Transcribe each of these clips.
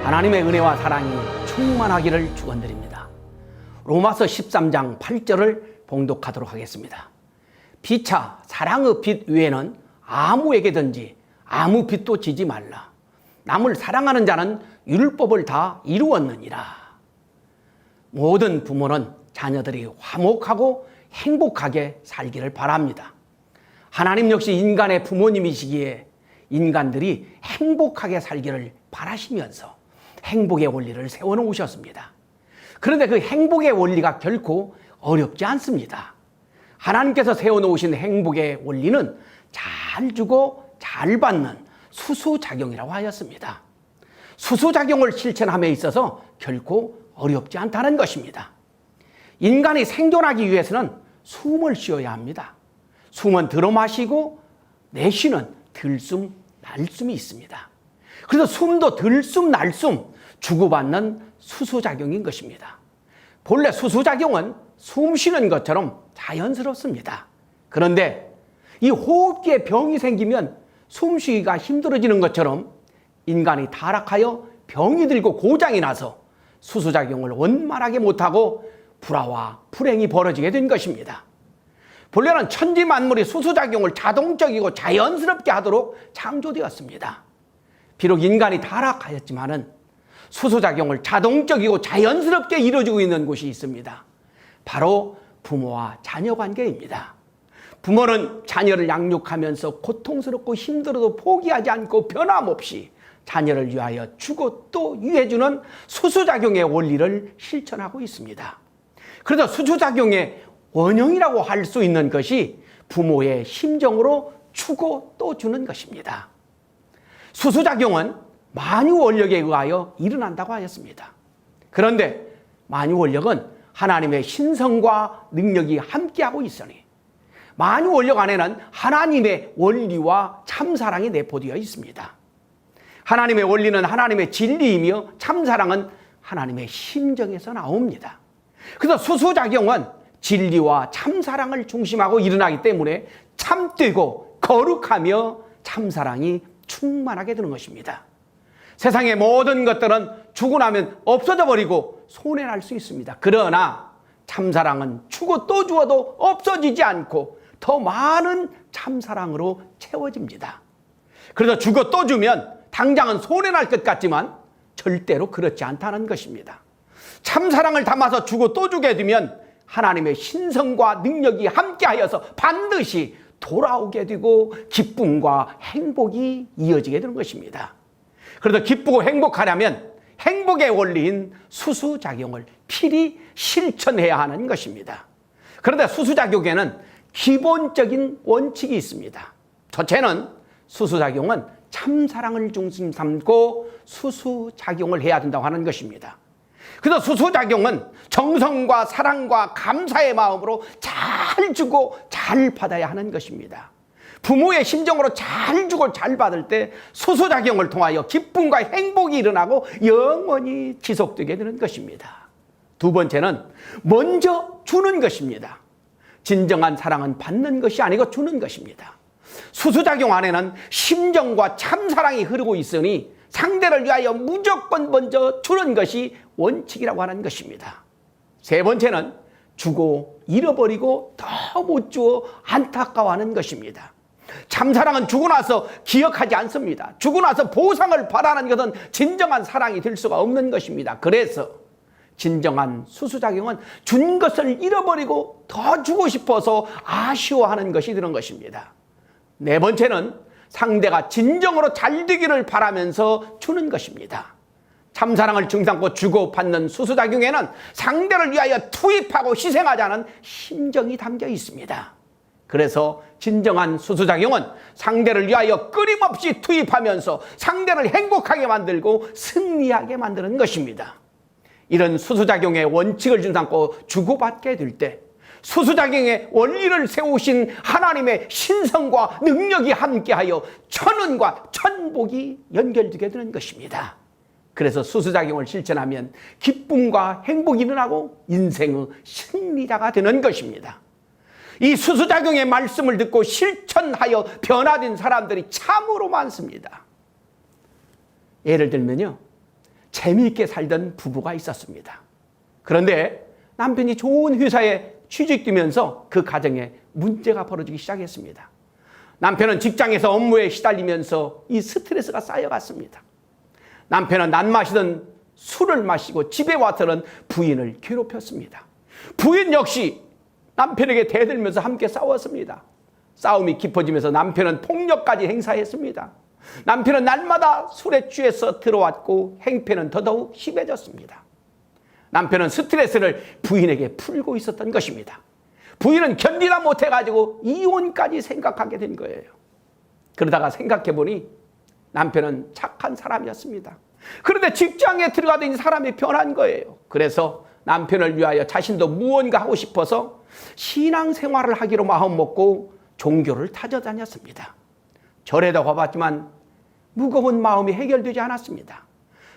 하나님의 은혜와 사랑이 충만하기를 축원드립니다. 로마서 13장 8절을 봉독하도록 하겠습니다. 피차 사랑의 빛 위에는 아무에게든지 아무 빚도 지지 말라. 남을 사랑하는 자는 율법을 다 이루었느니라. 모든 부모는 자녀들이 화목하고 행복하게 살기를 바랍니다. 하나님 역시 인간의 부모님이시기에 인간들이 행복하게 살기를 바라시면서 행복의 원리를 세워놓으셨습니다. 그런데 그 행복의 원리가 결코 어렵지 않습니다. 하나님께서 세워놓으신 행복의 원리는 잘 주고 잘 받는 수수작용이라고 하였습니다. 수수작용을 실천함에 있어서 결코 어렵지 않다는 것입니다. 인간이 생존하기 위해서는 숨을 쉬어야 합니다. 숨은 들어 마시고 내쉬는 들숨, 날숨이 있습니다. 그래서 숨도 들숨, 날숨 주고받는 수수작용인 것입니다. 본래 수수작용은 숨 쉬는 것처럼 자연스럽습니다. 그런데 이 호흡기에 병이 생기면 숨쉬기가 힘들어지는 것처럼 인간이 타락하여 병이 들고 고장이 나서 수수작용을 원만하게 못하고 불화와 불행이 벌어지게 된 것입니다. 본래는 천지 만물이 수수작용을 자동적이고 자연스럽게 하도록 창조되었습니다. 비록 인간이 타락하였지만은 수수작용을 자동적이고 자연스럽게 이루어지고 있는 곳이 있습니다. 바로 부모와 자녀 관계입니다. 부모는 자녀를 양육하면서 고통스럽고 힘들어도 포기하지 않고 변함없이 자녀를 위하여 주고 또 유해주는 수수작용의 원리를 실천하고 있습니다. 그래서 수수작용의 원형이라고 할 수 있는 것이 부모의 심정으로 주고 또 주는 것입니다. 수수작용은 만유원력에 의하여 일어난다고 하였습니다. 그런데 만유원력은 하나님의 신성과 능력이 함께하고 있으니 만유원력 안에는 하나님의 원리와 참사랑이 내포되어 있습니다. 하나님의 원리는 하나님의 진리이며 참사랑은 하나님의 심정에서 나옵니다. 그래서 수수작용은 진리와 참사랑을 중심하고 일어나기 때문에 참되고 거룩하며 참사랑이 충만하게 되는 것입니다. 세상의 모든 것들은 주고 나면 없어져 버리고 손해날 수 있습니다. 그러나 참사랑은 주고 또 주어도 없어지지 않고 더 많은 참사랑으로 채워집니다. 그래서 주고 또 주면 당장은 손해날 것 같지만 절대로 그렇지 않다는 것입니다. 참사랑을 담아서 주고 또 주게 되면 하나님의 신성과 능력이 함께하여서 반드시 돌아오게 되고 기쁨과 행복이 이어지게 되는 것입니다. 그래서 기쁘고 행복하려면 행복의 원리인 수수작용을 필히 실천해야 하는 것입니다. 그런데 수수작용에는 기본적인 원칙이 있습니다. 첫째는 수수작용은 참사랑을 중심 삼고 수수작용을 해야 된다고 하는 것입니다. 그래서 수수작용은 정성과 사랑과 감사의 마음으로 잘 주고 잘 받아야 하는 것입니다. 부모의 심정으로 잘 주고 잘 받을 때 수수작용을 통하여 기쁨과 행복이 일어나고 영원히 지속되게 되는 것입니다. 두 번째는 먼저 주는 것입니다. 진정한 사랑은 받는 것이 아니고 주는 것입니다. 수수작용 안에는 심정과 참사랑이 흐르고 있으니 상대를 위하여 무조건 먼저 주는 것이 원칙이라고 하는 것입니다. 세 번째는 주고 잃어버리고 더 못 주어 안타까워하는 것입니다. 참사랑은 주고 나서 기억하지 않습니다. 주고 나서 보상을 바라는 것은 진정한 사랑이 될 수가 없는 것입니다. 그래서 진정한 수수작용은 준 것을 잃어버리고 더 주고 싶어서 아쉬워하는 것이 되는 것입니다. 네 번째는 상대가 진정으로 잘 되기를 바라면서 주는 것입니다. 참사랑을 중삼고 주고받는 수수작용에는 상대를 위하여 투입하고 희생하자는 심정이 담겨 있습니다. 그래서 진정한 수수작용은 상대를 위하여 끊임없이 투입하면서 상대를 행복하게 만들고 승리하게 만드는 것입니다. 이런 수수작용의 원칙을 준삼고 주고받게 될 때 수수작용의 원리를 세우신 하나님의 신성과 능력이 함께하여 천운과 천복이 연결되게 되는 것입니다. 그래서 수수작용을 실천하면 기쁨과 행복이 일어나고 인생의 승리자가 되는 것입니다. 이 수수작용의 말씀을 듣고 실천하여 변화된 사람들이 참으로 많습니다. 예를 들면요, 재미있게 살던 부부가 있었습니다. 그런데 남편이 좋은 회사에 취직되면서 그 가정에 문제가 벌어지기 시작했습니다. 남편은 직장에서 업무에 시달리면서 이 스트레스가 쌓여갔습니다. 남편은 난 마시던 술을 마시고 집에 와서는 부인을 괴롭혔습니다. 부인 역시 남편에게 대들면서 함께 싸웠습니다. 싸움이 깊어지면서 남편은 폭력까지 행사했습니다. 남편은 날마다 술에 취해서 들어왔고 행패는 더더욱 심해졌습니다. 남편은 스트레스를 부인에게 풀고 있었던 것입니다. 부인은 견디다 못해가지고 이혼까지 생각하게 된 거예요. 그러다가 생각해보니 남편은 착한 사람이었습니다. 그런데 직장에 들어가더니 사람이 변한 거예요. 그래서 남편을 위하여 자신도 무언가 하고 싶어서 신앙생활을 하기로 마음먹고 종교를 찾아다녔습니다. 절에도 가봤지만 무거운 마음이 해결되지 않았습니다.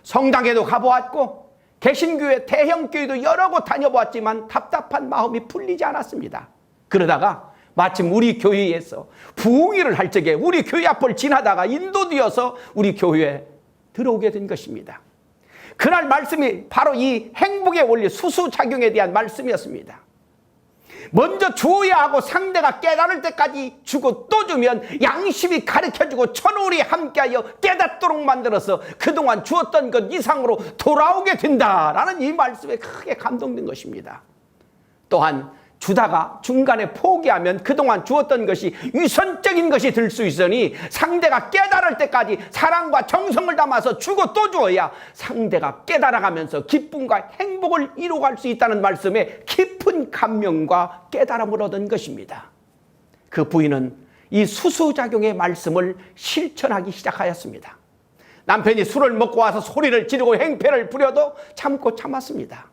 성당에도 가보았고 개신교회, 대형교회도 여러 곳 다녀보았지만 답답한 마음이 풀리지 않았습니다. 그러다가 마침 우리 교회에서 부흥회를 할 적에 우리 교회 앞을 지나다가 인도되어서 우리 교회에 들어오게 된 것입니다. 그날 말씀이 바로 이 행복의 원리, 수수작용에 대한 말씀이었습니다. 먼저 주어야 하고 상대가 깨달을 때까지 주고 또 주면 양심이 가르쳐주고 천울이 함께하여 깨닫도록 만들어서 그동안 주었던 것 이상으로 돌아오게 된다라는 이 말씀에 크게 감동된 것입니다. 또한 주다가 중간에 포기하면 그동안 주었던 것이 위선적인 것이 될 수 있으니 상대가 깨달을 때까지 사랑과 정성을 담아서 주고 또 주어야 상대가 깨달아가면서 기쁨과 행복을 이루어갈 수 있다는 말씀에 깊은 감명과 깨달음을 얻은 것입니다. 그 부인은 이 수수작용의 말씀을 실천하기 시작하였습니다. 남편이 술을 먹고 와서 소리를 지르고 행패를 부려도 참고 참았습니다.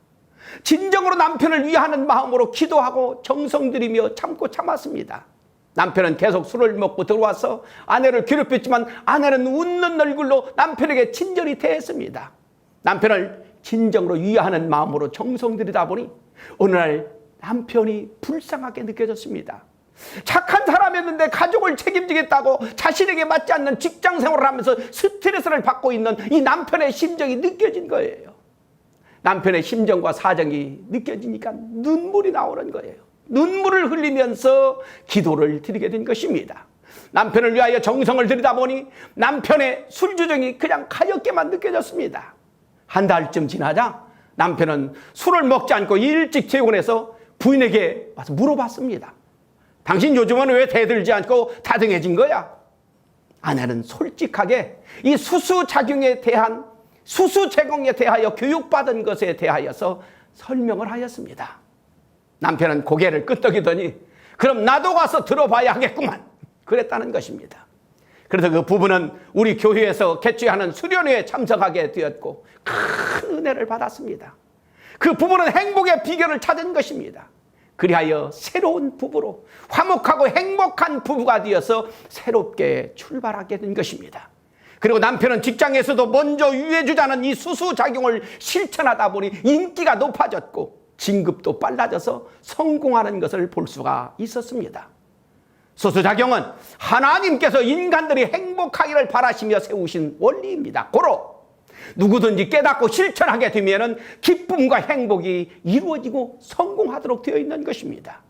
진정으로 남편을 위하는 마음으로 기도하고 정성 들이며 참고 참았습니다. 남편은 계속 술을 먹고 들어와서 아내를 괴롭혔지만 아내는 웃는 얼굴로 남편에게 친절히 대했습니다. 남편을 진정으로 위하는 마음으로 정성 들이다 보니 어느 날 남편이 불쌍하게 느껴졌습니다. 착한 사람이었는데 가족을 책임지겠다고 자신에게 맞지 않는 직장 생활을 하면서 스트레스를 받고 있는 이 남편의 심정이 느껴진 거예요. 남편의 심정과 사정이 느껴지니까 눈물이 나오는 거예요. 눈물을 흘리면서 기도를 드리게 된 것입니다. 남편을 위하여 정성을 들이다 보니 남편의 술주정이 그냥 가볍게만 느껴졌습니다. 한 달쯤 지나자 남편은 술을 먹지 않고 일찍 퇴근해서 부인에게 와서 물어봤습니다. 당신 요즘은 왜 대들지 않고 다등해진 거야? 아내는 솔직하게 이 수수작용에 대한 수수제공에 대하여 교육받은 것에 대하여서 설명을 하였습니다. 남편은 고개를 끄덕이더니 그럼 나도 가서 들어봐야 하겠구만 그랬다는 것입니다. 그래서 그 부부는 우리 교회에서 개최하는 수련회에 참석하게 되었고 큰 은혜를 받았습니다. 그 부부는 행복의 비결을 찾은 것입니다. 그리하여 새로운 부부로 화목하고 행복한 부부가 되어서 새롭게 출발하게 된 것입니다. 그리고 남편은 직장에서도 먼저 위해주자는 이 수수작용을 실천하다 보니 인기가 높아졌고 진급도 빨라져서 성공하는 것을 볼 수가 있었습니다. 수수작용은 하나님께서 인간들이 행복하기를 바라시며 세우신 원리입니다. 고로 누구든지 깨닫고 실천하게 되면 기쁨과 행복이 이루어지고 성공하도록 되어 있는 것입니다.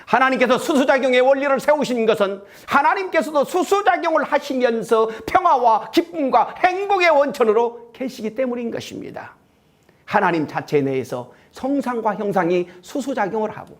하나님께서 수수작용의 원리를 세우신 것은 하나님께서도 수수작용을 하시면서 평화와 기쁨과 행복의 원천으로 계시기 때문인 것입니다. 하나님 자체 내에서 성상과 형상이 수수작용을 하고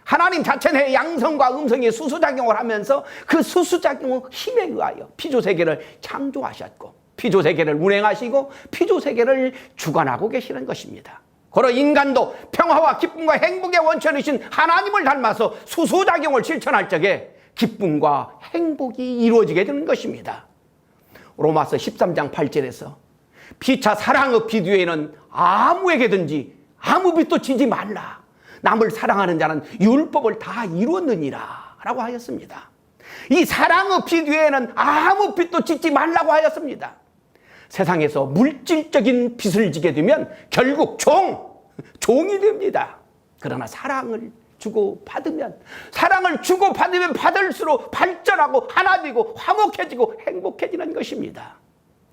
하나님 자체 내에 양성과 음성이 수수작용을 하면서 그 수수작용의 힘에 의하여 피조세계를 창조하셨고 피조세계를 운행하시고 피조세계를 주관하고 계시는 것입니다. 그러 인간도 평화와 기쁨과 행복의 원천이신 하나님을 닮아서 수수작용을 실천할 적에 기쁨과 행복이 이루어지게 되는 것입니다. 로마서 13장 8절에서 피차 사랑의 빛 위에는 아무에게든지 아무 빛도 지지 말라. 남을 사랑하는 자는 율법을 다 이루었느니라 라고 하였습니다. 이 사랑의 빛 위에는 아무 빛도 짓지 말라고 하였습니다. 세상에서 물질적인 빚을 지게 되면 결국 종이 됩니다. 그러나 사랑을 주고 받으면 받을수록 발전하고 하나 되고 화목해지고 행복해지는 것입니다.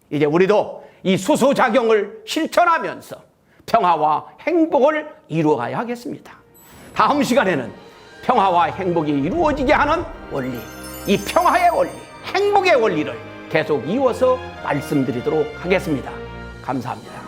이제 우리도 이 수소작용을 실천하면서 평화와 행복을 이루어가야 하겠습니다. 다음 시간에는 평화와 행복이 이루어지게 하는 원리, 이 평화의 원리, 행복의 원리를 계속 이어서 말씀드리도록 하겠습니다. 감사합니다.